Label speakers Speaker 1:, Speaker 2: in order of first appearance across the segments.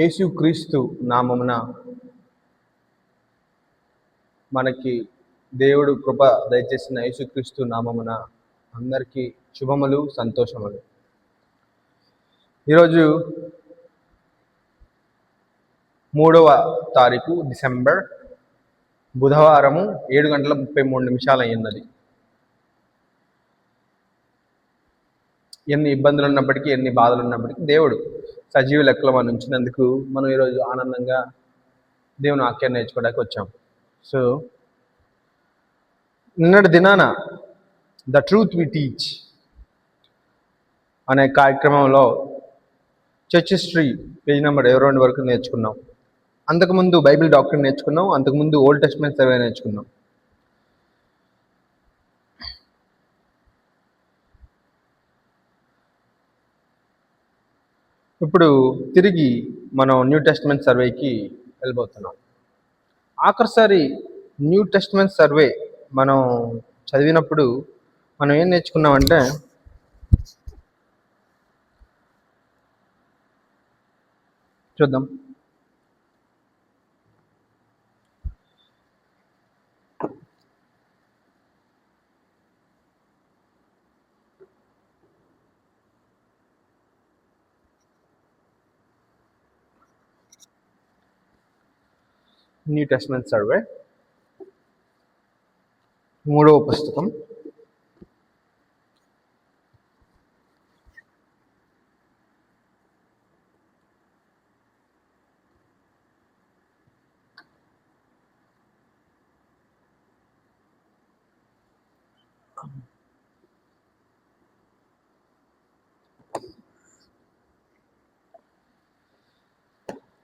Speaker 1: యేసుక్రీస్తు నామమున మనకి దేవుడు కృప దయచేసిన యేసుక్రీస్తు నామమున అందరికీ శుభములు, సంతోషములు. ఈరోజు 3వ తారీఖు డిసెంబర్, బుధవారము 7:33 అయ్యున్నది. ఎన్ని ఇబ్బందులు ఉన్నప్పటికీ, ఎన్ని బాధలు ఉన్నప్పటికీ దేవుడు సజీవ లెక్కలో మనం ఉంచినందుకు మనం ఈరోజు ఆనందంగా దేవుని వాక్యాన్ని నేర్చుకోవడానికి వచ్చాం. సో నిన్నటి దినాన ద ట్రూత్ వి టీచ్ అనే కార్యక్రమంలో చర్చ్ హిస్టరీ పేజ్ నెంబర్ 22 వరకు నేర్చుకున్నాం. అంతకుముందు బైబిల్ డాక్టర్ నేర్చుకున్నాం. అంతకుముందు ఓల్డ్ టెస్ట్మెంట్ సర్వే నేర్చుకున్నాం. ఇప్పుడు తిరిగి మనం న్యూ టెస్ట్మెంట్ సర్వేకి వెళ్ళిపోతున్నాం. ఆఖరిసారి న్యూ టెస్ట్మెంట్ సర్వే మనం చదివినప్పుడు మనం ఏం నేర్చుకున్నామంటే, చూద్దాం. న్యూ టెస్ట్మెంట్ సర్వే 3వ పుస్తకం,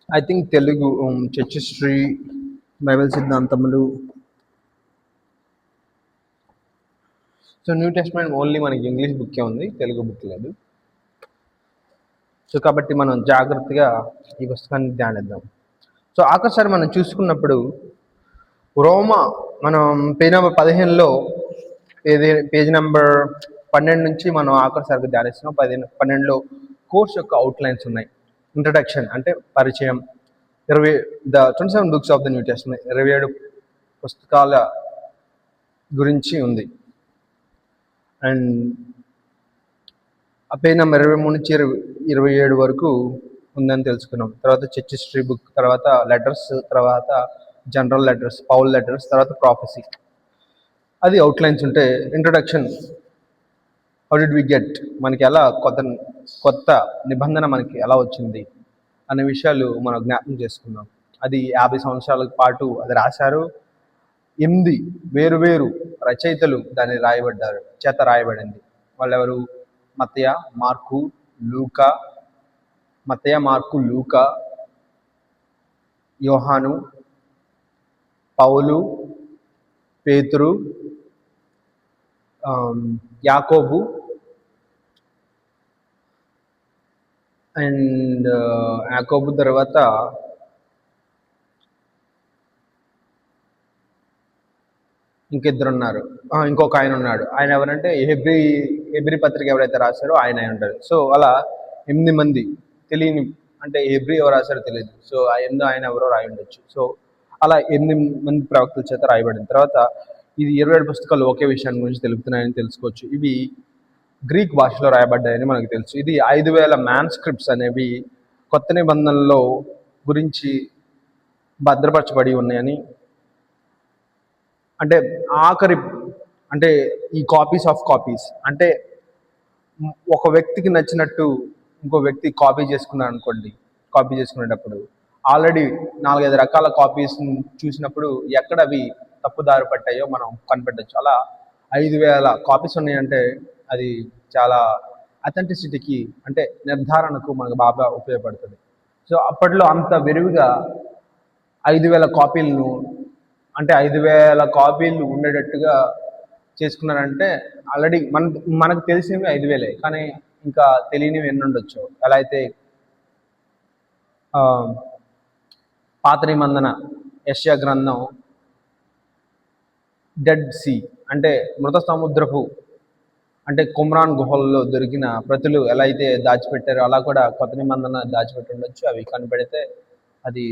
Speaker 1: I think Telugu church history, Bible సిద్ధాంతములు. సో న్యూ టెస్ట్మెంట్ ఓన్లీ మనకి ఇంగ్లీష్ బుక్కే ఉంది, తెలుగు బుక్ లేదు. సో కాబట్టి మనం జాగ్రత్తగా ఈ పుస్తకాన్ని ధ్యానిద్దాం. సో ఆఖరిసారి మనం చూసుకున్నప్పుడు రోమా, మనం పేజ్ నెంబర్ 15లో పేజ్ నెంబర్ 12 నుంచి మనం ఆఖరిసారిగా ధ్యానిస్తున్నాం. 12లో కోర్స్ యొక్క అవుట్లైన్స్ ఉన్నాయి. ఇంట్రడక్షన్ అంటే పరిచయం, 27 books of the new testament, 27 పుస్తకాల గురించి ఉంది. అండ్ ఆ పేజ్ నెంబర్ 23 నుంచి 27 వరకు ఉందని తెలుసుకున్నాం. తర్వాత చర్చ్ హిస్టరీ బుక్, తర్వాత లెటర్స్, తర్వాత జనరల్ లెటర్స్, పౌల్ లెటర్స్, తర్వాత ప్రాఫెసీ. అది అవుట్లైన్స్ ఉంటే introduction, how did we get, మనకి ఎలా కొత్త నిబంధన మనకి ఎలా వచ్చింది అనే విషయాలు మనం జ్ఞాపకం చేసుకున్నాం. అది 50 సంవత్సరాల పాటు అది రాశారు. 8 వేరు రచయితలు దాన్ని రాయబడింది. వాళ్ళెవరు? మత్తయి, మార్కు, లూకా, యోహాను, పౌలు, పేతురు, యాకోబు అండ్ యాకోబు తర్వాత ఇంకిద్దరు ఉన్నారు. ఇంకొక ఆయన ఉన్నాడు. ఆయన ఎవరంటే హెబ్రీ పత్రిక ఎవరైతే రాశారో ఆయన అయి ఉంటారు. సో అలా 8 మంది, తెలియని అంటే హెబ్రీ ఎవరు రాశారో తెలియదు. సో ఆ 8 ఆయన ఎవరో రాయి ఉండొచ్చు. సో అలా 8 మంది ప్రవక్తల చేత రాయబడిన తర్వాత ఇది 27 పుస్తకాలు ఒకే విషయాన్ని గురించి తెలుపుతున్నాయని తెలుసుకోవచ్చు. ఇవి గ్రీక్ భాషలో రాయబడ్డాయని మనకు తెలుసు. ఇది 5000 మ్యాన్స్క్రిప్ట్స్ అనేవి కొత్త నిబంధనలో గురించి భద్రపరచబడి ఉన్నాయని, అంటే అంటే ఈ కాపీస్ ఆఫ్ కాపీస్, అంటే ఒక వ్యక్తికి నచ్చినట్టు ఇంకో వ్యక్తి కాపీ చేసుకున్నాడు అనుకోండి. కాపీ చేసుకునేటప్పుడు ఆల్రెడీ 4-5 రకాల కాపీస్ చూసినప్పుడు ఎక్కడ అవి తప్పుదారి పట్టాయో మనం కనిపెట్టచ్చు. అలా 5000 కాపీస్ ఉన్నాయంటే అది చాలా అథెంటిసిటీకి, అంటే నిర్ధారణకు మనకు బాగా ఉపయోగపడుతుంది. సో అప్పట్లో అంత విరివిగా 5000 కాపీలను, అంటే 5000 కాపీలు ఉండేటట్టుగా చేసుకున్నారంటే ఆల్రెడీ మనకు తెలిసినవి 5000, కానీ ఇంకా తెలియనివి ఎన్ని ఉండొచ్చు. ఎలా అయితే పాత నిబంధన యెషయా గ్రంథం డెడ్ సీ, అంటే మృత సముద్రపు, అంటే కుమ్రాన్ గుహల్లో దొరికిన ప్రతులు ఎలా అయితే దాచిపెట్టారో అలా కూడా కొత్త నిబంధన దాచిపెట్టి ఉండొచ్చు. అవి కనిపెడితే అది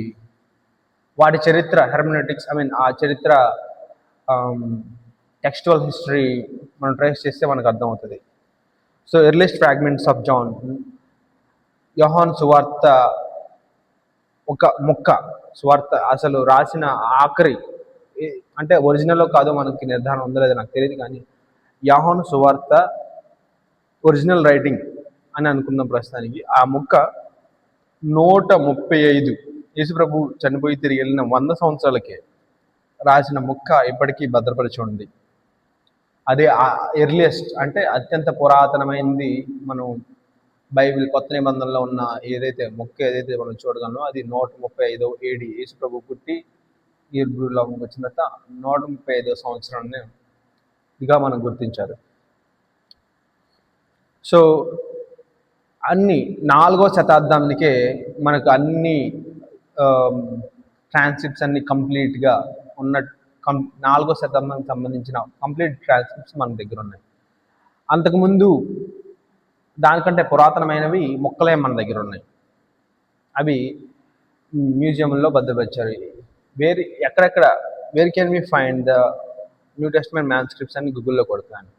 Speaker 1: వాటి చరిత్ర హెర్మనెటిక్స్, ఐ మీన్ ఆ చరిత్ర టెక్స్చువల్ హిస్టరీ మనం ట్రేస్ చేస్తే మనకు అర్థమవుతుంది. So earliest fragments of John, యోహాన్ సువార్త ఒక ముక్క, సువార్త అసలు రాసిన ఆఖరి అంటే ఒరిజినల్లో కాదో మనకి నిర్ధారణ ఉందో లేదో నాకు తెలియదు, కానీ యోహాను సువార్త ఒరిజినల్ రైటింగ్ అని అనుకుందాం ప్రస్తుతానికి. ఆ ముక్క 135 యేసుప్రభు చనిపోయి తిరిగి వెళ్ళిన 100 సంవత్సరాలకే రాసిన ముక్క ఇప్పటికీ భద్రపరిచి ఉంది. అదే ఎర్లియస్ట్ అంటే అత్యంత పురాతనమైనది మనం బైబిల్ కొత్త నిబంధనలో ఉన్న ఏదైతే ముక్క ఏదైతే మనం చూడగలమో అది 135 AD యేసుప్రభు పుట్టి ఈ భూలోకంకి వచ్చిన తర్వాత 135 సంవత్సరాన్ని ఇదిగా మనం గుర్తించారు. సో అన్ని 4వ శతాబ్దానికే మనకు అన్ని ట్రాన్స్క్రిప్ట్స్ అన్ని కంప్లీట్గా ఉన్న 4వ శతాబ్దానికి సంబంధించిన కంప్లీట్ ట్రాన్స్క్రిప్ట్స్ మన దగ్గర ఉన్నాయి. అంతకుముందు దానికంటే పురాతనమైనవి ముక్కలే మన దగ్గర ఉన్నాయి. అవి మ్యూజియంలో భద్రపరిచారు. ఎక్కడెక్కడ where can we find the new testament manuscripts అని గూగుల్లో కొడతాను.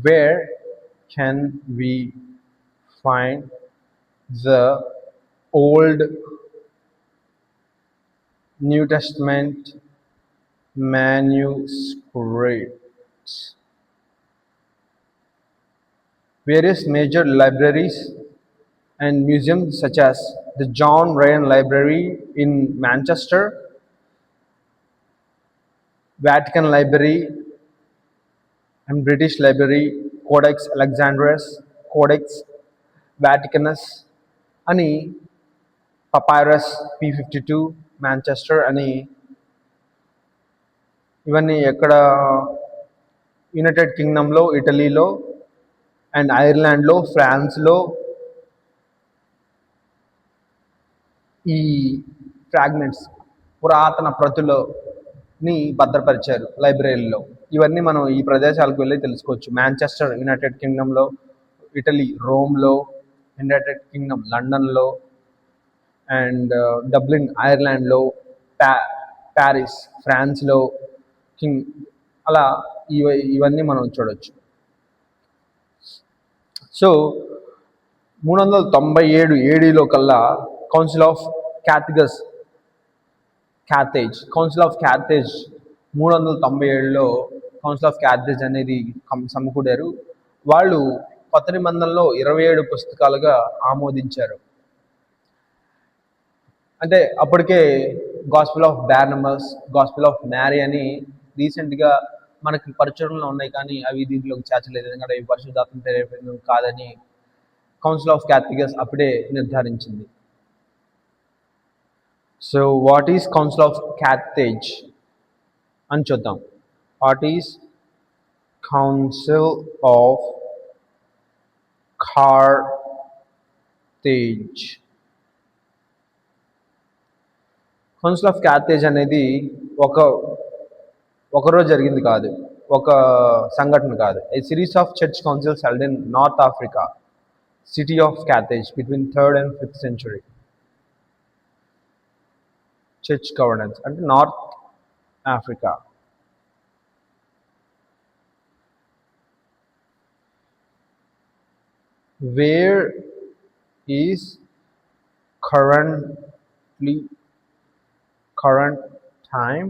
Speaker 1: Where can we find the old new testament manuscripts? Various major libraries and museums such as the John Ryan Library in Manchester, Vatican Library and British Library, Codex Alexandrinus, Codex Vaticanus అని, Papyrus P52 Manchester అని, ఇవన్నీ ఎక్కడ United కింగ్డమ్లో, ఇటలీలో and ఐర్లాండ్లో, ఫ్రాన్స్లో ఈ fragments పురాతన ప్రతులని భద్రపరిచారు లైబ్రరీలో. ఇవన్నీ మనం ఈ ప్రదేశాలకు వెళ్ళి తెలుసుకోవచ్చు. మాంచెస్టర్ యునైటెడ్ కింగ్డమ్లో, ఇటలీ రోమ్లో, యునైటెడ్ కింగ్డమ్ లండన్లో అండ్ డబ్లిన్ ఐర్లాండ్లో, ప్యారిస్ ఫ్రాన్స్లో, అలా ఇవన్నీ మనం చూడవచ్చు. సో 397 ADలో కల్లా కౌన్సిల్ ఆఫ్ క్యాథేజ్ 397లో కౌన్సిల్ ఆఫ్ క్యాథేజ్ అనేది సమకూడారు. వాళ్ళు కొత్త నిబంధనలో 27 పుస్తకాలుగా ఆమోదించారు. అంటే అప్పటికే gospel of Barnabas, gospel of Mary అని రీసెంట్గా మనకి పరిచయంలో ఉన్నాయి, కానీ అవి దీంట్లోకి చేర్చలేదు. ఎందుకంటే అవి పరిశుద్ధాత్మ ప్రేరేపితం కాదని కౌన్సిల్ ఆఫ్ క్యాథలిక్స్ అప్పుడే నిర్ధారించింది. So what is council of Carthage అని చూద్దాం. What is council of Carthage? Council of Carthage అనేది ఒకరోజు జరిగింది కాదు, ఒక సంఘటన కాదు. A series of church councils held in North Africa city of Carthage between 3rd and 5th century. Church governance అంటే North Africa. Where is current time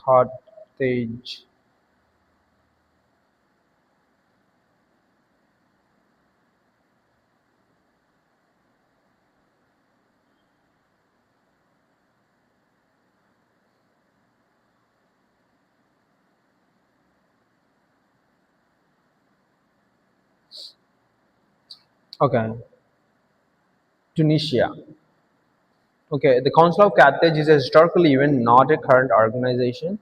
Speaker 1: Carthage? Okay, Tunisia. Okay, the Council of Carthage is a historical event, not a current organization.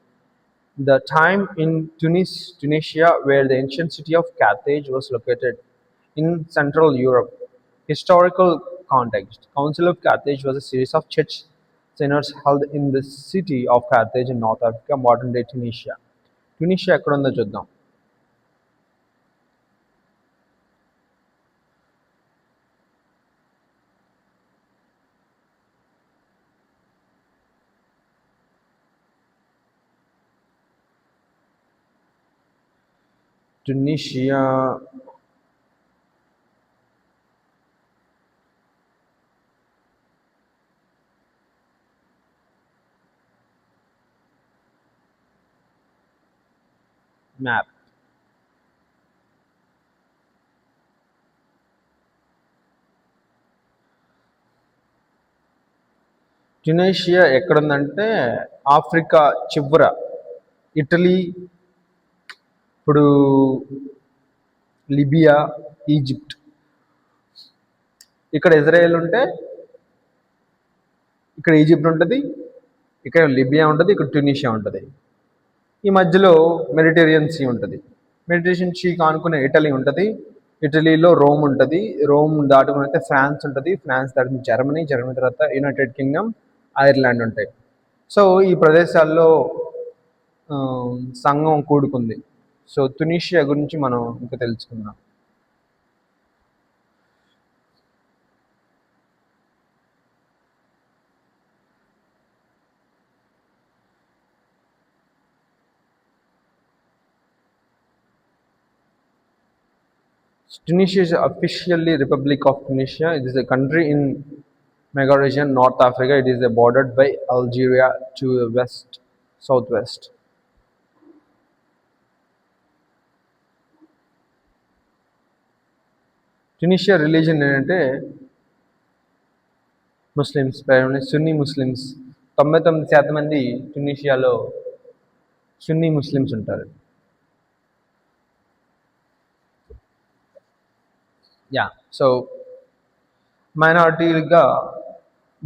Speaker 1: The time in Tunisia, where the ancient city of Carthage was located in Central Europe. Historical context: Council of Carthage was a series of church synods held in the city of Carthage in North Africa, modern-day Tunisia. Tunisia ఎక్కడ ఉందో చూద్దాం. Tunisia map. Tunisia ఎక్కడుందంటే Africa చివర, Italy, ఇప్పుడు Libya, Egypt, ఇక్కడ Israel ఉంటే ఇక్కడ Egypt ఉంటుంది, ఇక్కడ లిబియా ఉంటుంది, ఇక్కడ ట్యునీషియా ఉంటుంది. ఈ మధ్యలో మెడిటేరియన్ సీ ఉంటుంది. మెడిటరేషన్ సీ కానుకునే ఇటలీ ఉంటుంది, ఇటలీలో రోమ్ ఉంటుంది, రోమ్ దాటుకుని అయితే ఫ్రాన్స్ ఉంటుంది, ఫ్రాన్స్ దాటుకుని జర్మనీ, జర్మనీ తర్వాత యునైటెడ్ కింగ్డమ్, ఐర్లాండ్ ఉంటాయి. సో ఈ ప్రదేశాల్లో సంఘం కూడుకుంది. సో ట్యునీషియా గురించి మనం ఇంకా తెలుసుకుందాం. Tunisia is officially Republic of Tunisia. It is a country in Maghreb, North Africa. It is bordered by Algeria to the west, southwest. Tunisia religion ఏంటంటే Muslims, సున్నీ Muslims. 99% మంది ట్యునీషియాలో సున్నీ ముస్లిమ్స్ ఉంటారు. సో మైనారిటీగా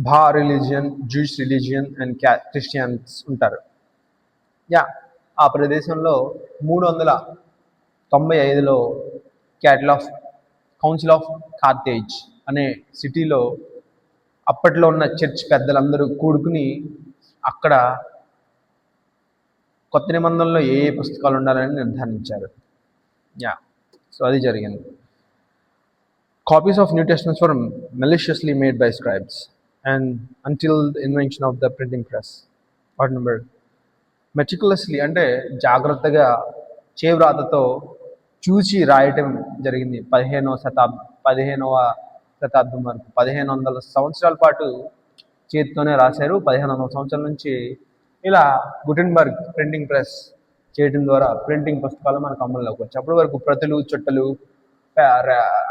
Speaker 1: భా religion, Jewish religion and Christians ఉంటారు. ఆ ప్రదేశంలో 395లో council of Carthage అనే సిటీలో అప్పట్లో ఉన్న చర్చ్ పెద్దలందరూ కూడుకుని అక్కడ కొత్త నిబంధనలో ఏ పుస్తకాలు ఉండాలని నిర్ధారించారు. సో అది జరిగింది. Copies of New Testaments were maliciously made by scribes and until the invention of the printing press. What number? Meticulously అంటే జాగ్రత్తగా చేవ్రాతతో చూచి రాయటం జరిగింది. 15వ శతాబ్దం వరకు 1500 సంవత్సరాల పాటు చేతితోనే రాశారు. 1500 సంవత్సరాల నుంచి ఇలా గుటెన్బర్గ్ ప్రింటింగ్ ప్రెస్ చేయడం ద్వారా ప్రింటింగ్ పుస్తకాలు మనకు అమల్లోకి వచ్చాయి. అప్పటి వరకు ప్రతులు, చుట్టలు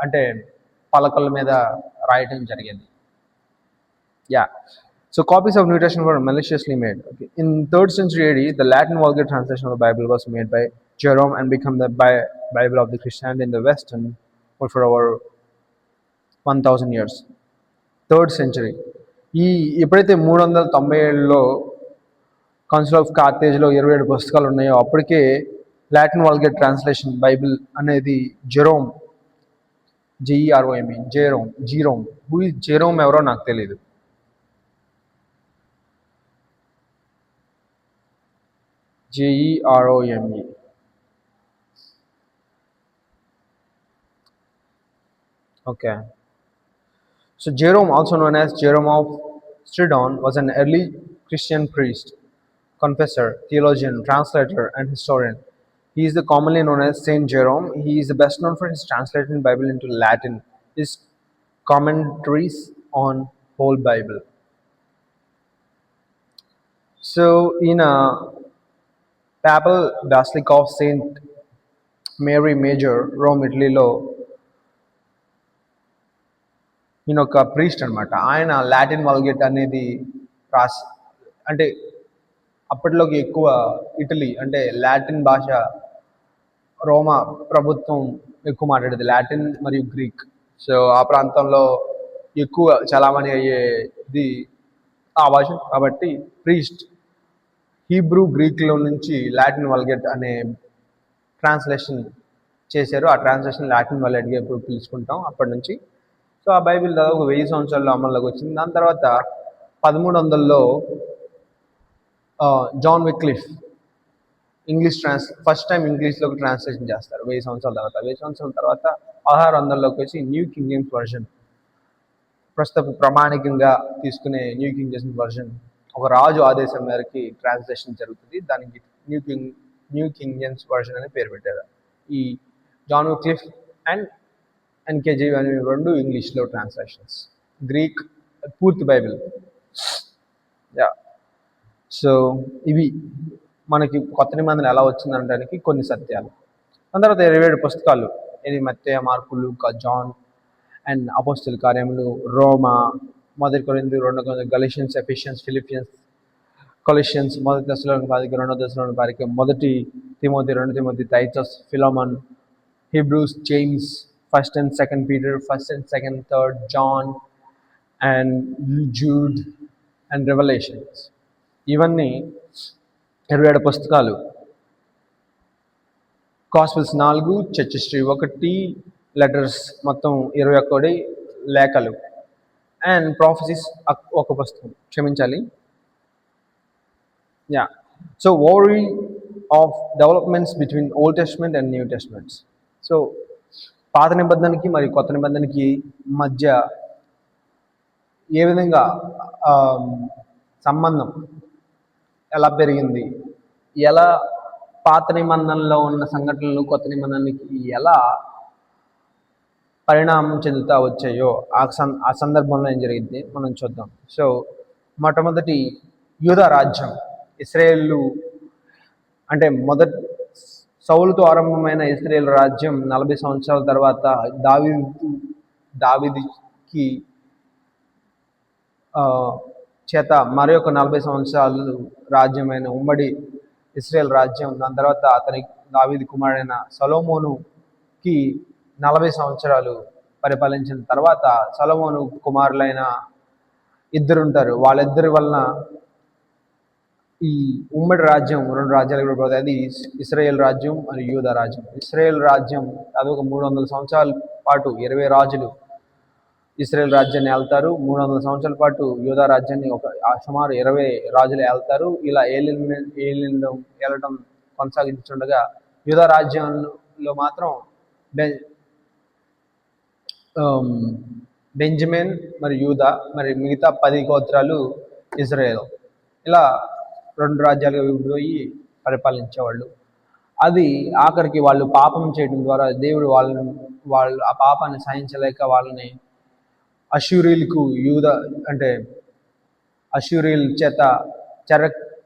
Speaker 1: అంటే పలకల మీద రాయటం జరిగింది. So copies of New Testament were maliciously made. Okay. In 3rd century AD, the Latin Vulgate translation of the Bible was made by Jerome and became the Bible of the Christianity in the West and for over 1000 years. 3rd century. ఎప్పుడైతే 397లో council of కార్తేజ్లో 27 పుస్తకాలు ఉన్నాయో అప్పటికే Latin Vulgate translation Bible అనేది Jerome, JEROME, Jerome. Who is Jerome ఎవరో నాకు తెలియదు. JEROME. Okay. So Jerome, also known as Jerome of Stridon, was an early Christian priest, confessor, theologian, translator, and historian. He is commonly known as Saint Jerome. He is best known for his translating Bible into Latin, his commentaries on whole Bible. So in a papal basilica of Saint Mary Major, Rome, Italyలో ఈయన ఒక priest అనమాట. ఆయన Latin వాల్గేట్ అనేది అంటే అప్పట్లోకి ఎక్కువ Italy అంటే Latin భాష, రోమా ప్రభుత్వం ఎక్కువ మాట్లాడేది లాటిన్ మరియు గ్రీక్. సో ఆ ప్రాంతంలో ఎక్కువ చలామణి అయ్యేది ఆ భాష కాబట్టి ప్రీస్ట్ హీబ్రూ, గ్రీక్లో నుంచి లాటిన్ వాల్గేట్ అనే ట్రాన్స్లేషన్ చేశారు. ఆ ట్రాన్స్లేషన్ లాటిన్ వాల్గేట్గా ఇప్పుడు పిలుచుకుంటాం అప్పటి నుంచి. సో ఆ బైబిల్ దాదాపు 1000 సంవత్సరాల్లో అమల్లోకి వచ్చింది. దాని తర్వాత 1300లో జాన్ విక్లిఫ్ ఫస్ట్ టైం ఇంగ్లీష్లోకి ట్రాన్స్లేషన్ చేస్తారు 1000 సంవత్సరాల తర్వాత. 1000 సంవత్సరాల తర్వాత 1600లోకి వచ్చి న్యూ కింగ్ జేమ్స్ వర్షన్, ప్రస్తుతం ప్రామాణికంగా తీసుకునే న్యూ కింగ్ జేమ్స్ వర్షన్ ఒక రాజు ఆదేశం మేరకి ట్రాన్స్లేషన్ జరుగుతుంది. దానికి న్యూ కింగ్ జేమ్స్ వర్షన్ అని పేరు పెట్టారు. ఈ జాన్ విక్లిఫ్ అండ్ ఎన్కేజీ అనే రెండు ఇంగ్లీష్లో ట్రాన్స్లేషన్స్. గ్రీక్ పూర్తి బైబిల్. యా, సో ఇవి మనకి కొత్త నిబంధన ఎలా వచ్చిందనడానికి కొన్ని సత్యాలు. దాని తర్వాత 27 పుస్తకాలు, ఇది మత్తయి, మార్కు, లూకా, జాన్ అండ్ అపోస్తల కార్యములు, రోమా, మొదటి కొరింథీ, 2 కొరింథీ, గలషియన్స్, ఎఫిషియన్స్, ఫిలిపియన్స్, కొలషియన్స్, మొదటి దశలోనికానికి, 2వ దశలోనికానికి, మొదటి Timothy, 2 Timothy, Titus, Philemon, Hebrews, James, first and second Peter, first and second, third John and Jude and revelations. ఇవన్నీ 27 పుస్తకాలు. గాస్పెల్స్ 4, చర్చ్ హిస్టరీ 1, లెటర్స్ మొత్తం 21 లేఖలు, అండ్ ప్రాఫెసీస్ ఒక పుస్తకం, క్షమించాలి. Yeah, so ovary of developments between old testament and new testaments. So పాత నిబంధనకి మరియు కొత్త నిబంధనకి మధ్య ఏ విధంగా సంబంధం ఎలా పెరిగింది, ఎలా పాత నిబంధనలో ఉన్న సంఘటనలు కొత్త నిబంధనకి ఎలా పరిణామం చెందుతూ వచ్చాయో ఆ సందర్భంలో ఏం జరిగింది మనం చూద్దాం. సో మొట్టమొదటి యూదా రాజ్యం, ఇశ్రాయేలు అంటే సౌలుతో ఆరంభమైన ఇశ్రాయేల్ రాజ్యం 40 సంవత్సరాల తర్వాత దావీదుకి చేత మరొక 40 సంవత్సరాలు రాజ్యమైన ఉమ్మడి ఇశ్రాయేల్ రాజ్యం. దాని తర్వాత దావీదు కుమారుడైన సొలొమోనుకి 40 సంవత్సరాలు పరిపాలించిన తర్వాత సొలొమోను కుమారులైన ఇద్దరుంటారు. వాళ్ళిద్దరి వలన ఈ ఉమ్మడి రాజ్యం 2 రాజ్యాలు విడిపోతాయి. అది ఇశ్రాయేల్ రాజ్యం మరియు యూదా రాజ్యం. ఇశ్రాయేల్ రాజ్యం అదొక 300 సంవత్సరాల పాటు 20 రాజులు ఇశ్రాయేల్ రాజ్యాన్ని ఏళ్తారు. 300 సంవత్సరాల పాటు యూదా రాజ్యాన్ని సుమారు 20 రాజులు ఏళ్తారు. ఇలా ఏలటం కొనసాగించుండగా యూదా రాజ్యంలో మాత్రం బెంజమిన్ మరియు యూదా మరి మిగతా 10 గోత్రాలు ఇజ్రాయేల్, ఇలా 2 రాజ్యాలుగా విడిపోయి పరిపాలించేవాళ్ళు. అది ఆఖరికి వాళ్ళు పాపం చేయడం ద్వారా దేవుడు వాళ్ళు ఆ పాపాన్ని సహించలేక వాళ్ళని అష్యూరీయుల చేత చెర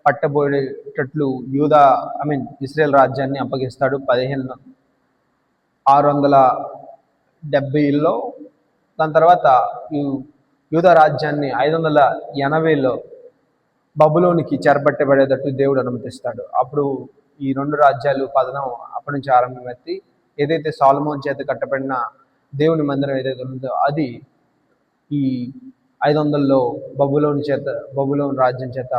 Speaker 1: పట్టబోయేటట్లు ఇశ్రాయేల్ రాజ్యాన్ని అప్పగిస్తాడు 1670లో. దాని తర్వాత యూదా రాజ్యాన్ని 580లో బబులోనికి చెరపట్టబడేటట్టు దేవుడు అనుమతిస్తాడు. అప్పుడు ఈ 2 రాజ్యాలు పతనం అప్పటి నుంచి ఆరంభమైంది. ఏదైతే సొలొమోను చేత కట్టబడిన దేవుని మందిరం ఏదైతే ఉందో అది ఈ 500లో బబులోను రాజ్యం చేత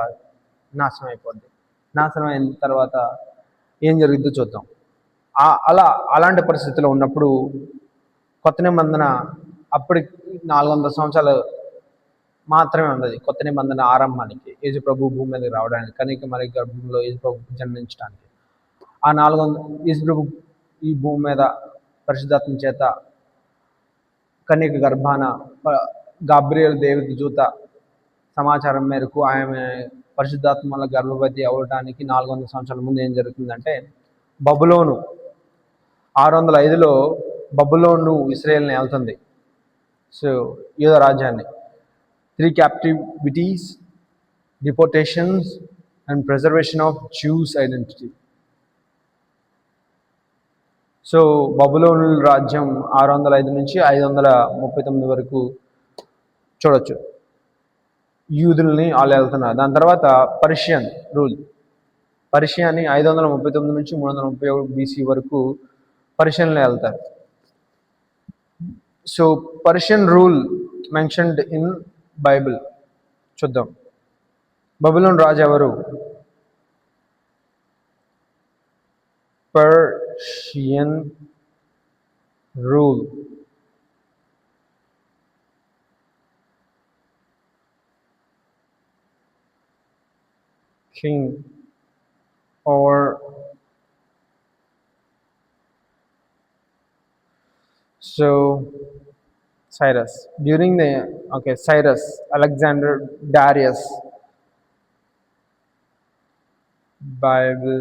Speaker 1: నాశనం అయిపోద్ది. నాశనం అయిన తర్వాత ఏం జరుగుతుందో చూద్దాం. అలాంటి పరిస్థితిలో ఉన్నప్పుడు కొత్త నిబంధన అప్పటికి 400 సంవత్సరాలు మాత్రమే ఉన్నది. కొత్త నిబంధన ఆరంభానికి, యేసు ప్రభు భూమి మీదకి రావడానికి, కన్యక మరి గర్భంలో యేసు ప్రభు జన్మించడానికి, ఆ 400 యేసు ప్రభు ఈ భూమి మీద పరిశుద్ధాత్మ చేత కన్యక గర్భాన గాబ్రియల్ దేవత దూత సమాచారం మేరకు ఆమె పరిశుద్ధాత్మ వల్ల గర్భవతి అవ్వడానికి 400 సంవత్సరాల ముందు ఏం జరుగుతుందంటే బబులోను 605లో బబులోను ఇశ్రాయేల్ని ఏళ్తుంది. సో యూదా రాజ్యాన్ని 3 captivities, deportations and preservation of Jews' identity. So బబులోను రాజ్యం 605 నుంచి 539 వరకు చూడొచ్చు యూదుల్ని వాళ్ళు వెళ్తున్నారు. దాని తర్వాత పర్షియన్ రూల్. పర్షియాని 539 నుంచి 337 బీసీ వరకు పర్షియన్లు వెళ్తారు. So Persian rule mentioned in Bible చూద్దాం. బబులోన్ రాజు ఎవరు? Persian rule. king or So Cyrus during the okay Cyrus, Alexander, Darius, Bible.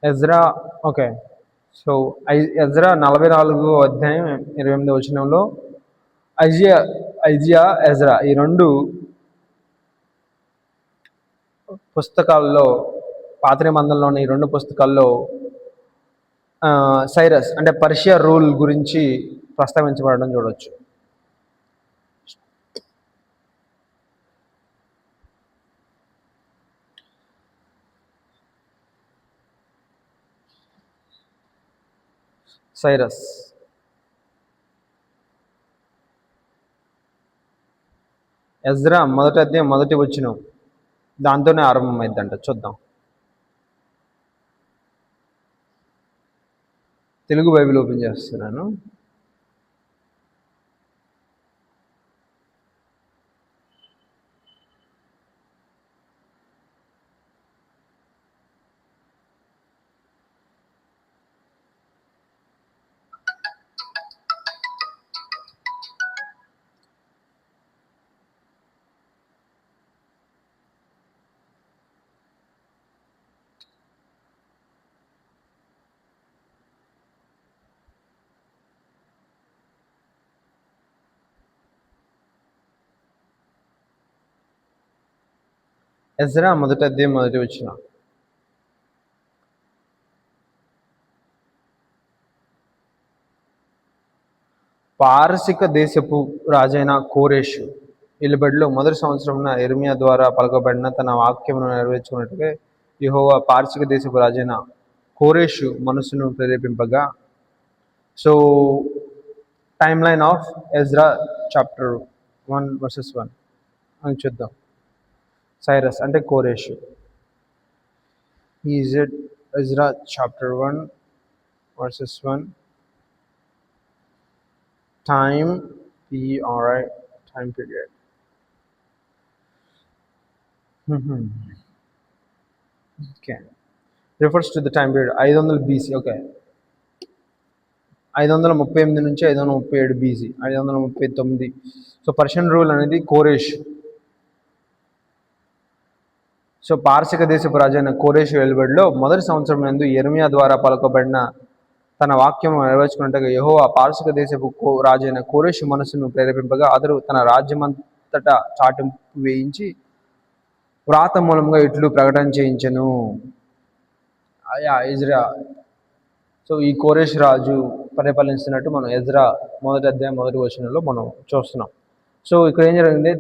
Speaker 1: Ezra okay. So Ezra 44 అధ్యాయం 28 వచనంలో ఐజియా ఐజియా ఎజ్రా ఈ రెండు పుస్తకాల్లో, పాత నిబంధనలోని ఈ రెండు పుస్తకాల్లో సైరస్ అంటే పర్షియా రూల్ గురించి ప్రస్తావించబడడం చూడవచ్చు. సైరస్ ఎజ్రా మొదటి అధ్యాయం మొదటి వచనం దాంతోనే ఆరంభమైందంట. చూద్దాం. తెలుగు బైబిల్ ఓపెన్ చేస్తున్నాను. ఎజ్రా మొదటి అధ్యాయం మొదటి వచనం. పారసిక దేశపు రాజైన కోరేషు ఏలుబడిలో మొదటి సంవత్సరమున ఇర్మియా ద్వారా పలకబడిన తన వాక్యమును నెరవేర్చుకున్నట్టుగా యెహోవా పారసిక దేశపు రాజైన కోరేషు మనసును ప్రేరేపింపగా. So time line of Ezra chapter 1:1 అని చూద్దాం. సైరస్ అంటే కోరేషు. Is it Ezra chapter 1:1 time PRI time period. Okay, refers to the time period 500 BC. Okay, 538 నుంచి 537 BC, 539. సో పర్షియన్ రూల్ అనేది కోరేష్. సో పారసిక దేశపు రాజైన కోరేషు ఏలుబడిలో మొదటి సంవత్సరం నందు యెరెమియా ద్వారా పలకబడిన తన వాక్యము నెరవేర్చుకున్నట్టుగా యెహోవా పారసిక దేశపు రాజైన కోరేషు మనసును ప్రేరేపింపగా అతడు తన రాజ్యమంతటా చాటింపు వేయించి వ్రాత మూలంగా ఇట్లు ప్రకటన చేయించెను. ఎజ్రా. సో ఈ కోరేష్ రాజు పరిపాలిస్తున్నట్టు మనం ఎజ్రా మొదటి అధ్యాయం మొదటి వచనంలో మనం చూస్తున్నాం. సో ఇక్కడ ఏం జరిగింది?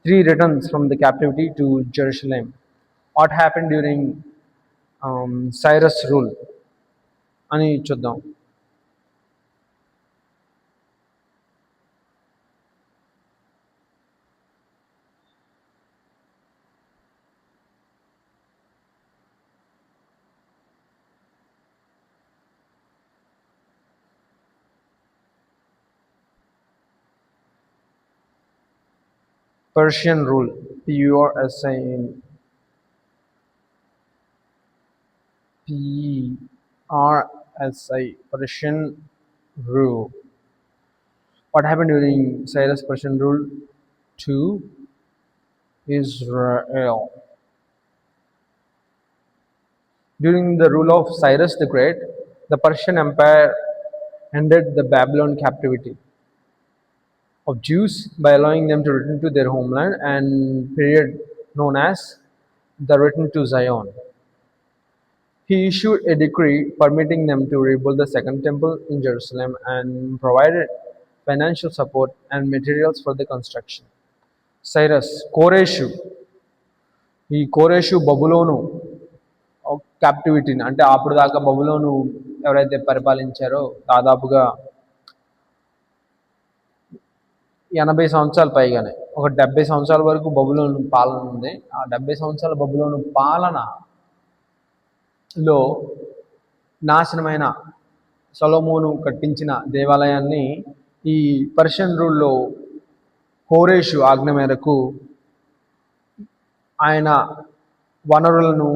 Speaker 1: Three returns from the captivity to Jerusalem. What happen during Cyrus rule అని చూద్దాం. Persian rule, PURSIAN, PRSI, Persian rule. What happened during Cyrus Persian rule to Israel? During the rule of Cyrus the Great, the Persian Empire ended the Babylon captivity of Jews by allowing them to return to their homeland, and period known as the return to Zion. He issued a decree permitting them to rebuild the second temple in Jerusalem and provided financial support and materials for the construction. Cyrus, కోరేషు, ఈ కోరేషు బబులోను క్యాప్టివిటీని, అంటే అప్పుడు దాకా బబులోను ఎవరైతే పరిపాలించారో దాదాపుగా 80 సంవత్సరాలు పైగానే, ఒక 70 సంవత్సరాల వరకు బబులోను పాలన ఉంది. ఆ 70 సంవత్సరాల బబులోను పాలనలో నాశనమైన సొలొమోను కట్టించిన దేవాలయాన్ని ఈ పర్షియన్ రూల్లో కోరేషు ఆజ్ఞ మేరకు ఆయన వనరులను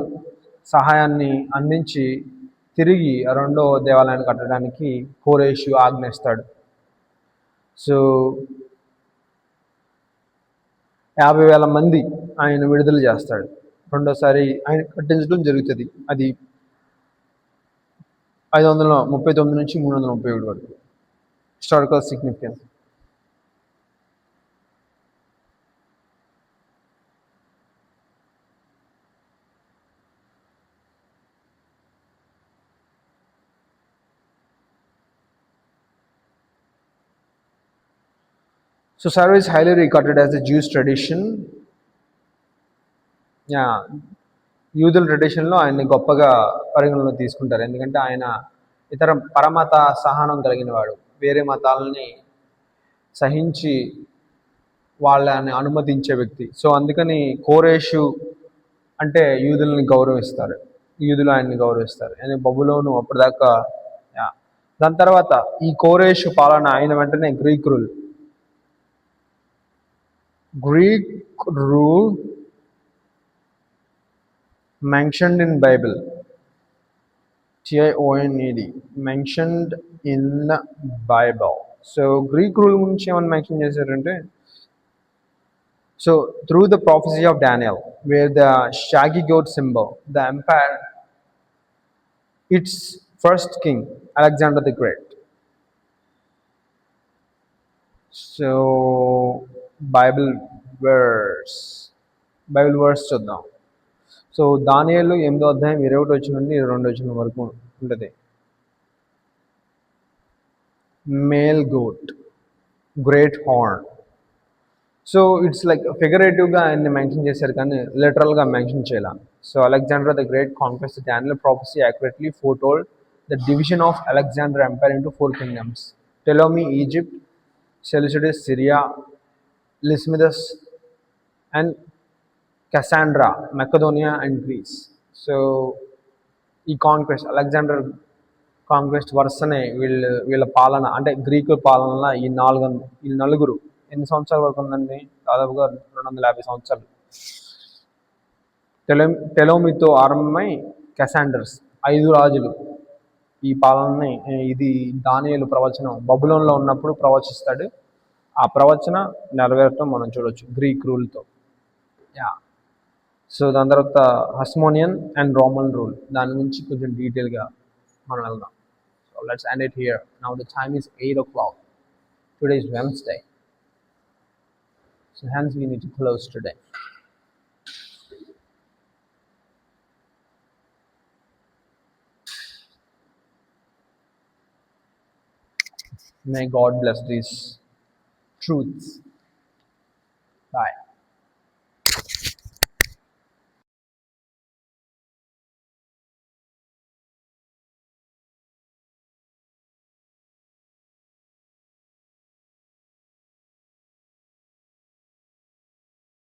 Speaker 1: సహాయాన్ని అందించి తిరిగి రెండో దేవాలయాన్ని కట్టడానికి కోరేషు ఆజ్ఞిస్తాడు. సో 50,000 మంది ఆయన విడుదల చేస్తాడు. రెండోసారి ఆయన కట్టించడం జరుగుతుంది. అది 539 నుంచి 337 వరకు. Historical significance. So Sarah is highly regarded as a Jewish tradition. యూదుల ట్రెడిషన్లో ఆయన్ని గొప్పగా పరిగణలో తీసుకుంటారు. ఎందుకంటే ఆయన ఇతర పరమత సహనం కలిగిన వాడు. వేరే మతాలని సహించి వాళ్ళని అనుమతించే వ్యక్తి. సో అందుకని కోరేషు అంటే యూదుల్ని గౌరవిస్తారు, యూదులు ఆయన్ని గౌరవిస్తారు. అని బబులోను అప్పటిదాకా. దాని తర్వాత ఈ కోరేషు పాలన అయిన వెంటనే Greek rule mentioned in Bible, TIONED, mentioned in Bible. So Greek rule గురించి ఏమని మెన్షన్ చేశారంటే, so through the prophecy of Daniel, where the shaggy goat symbol, the empire, its first king, Alexander the Great. So Bible verse చూద్దాం. So దానియేలు 8వ అధ్యాయం 21 నుండి 22 వరకు ఉంటుంది. Male goat, great horn. So it's like ఫిగరేటివ్గా ఆయన్ని మెన్షన్ చేశారు కానీ లిటరల్గా మెన్షన్ చేయాల. So Alexander the great conquest Daniel prophecy accurately foretold the division of Alexander empire into 4 kingdoms: Ptolemy Egypt, Seleucids Syria, Lysimachus and Cassandra, Macedonia and Greece. So ఈ conquest, Alexander conquest వరుసనే వీళ్ళ పాలన అంటే Greek పాలన ఈ నలుగురు ఎన్ని సంవత్సరాల వరకు ఉందండి? దాదాపుగా 250 సంవత్సరాలు. టెలోమీతో ఆరంభమై కెసాండర్స్ 5 రాజులు ఈ పాలనని, ఇది దానియేలు ప్రవచనం బబులోన్లో ఉన్నప్పుడు ప్రవచిస్తాడు. ఆ ప్రవచన నెరవేరటం మనం చూడవచ్చు గ్రీక్ రూల్తో. సో దాని తర్వాత హస్మోనియన్ అండ్ రోమన్ రూల్, దాని గురించి కొంచెం డీటెయిల్గా మనం వెళ్దాం. So let's end it here. Now the time is 8 o'clock. Today is Wednesday. So hence we need to close today. May God bless these truths. Bye.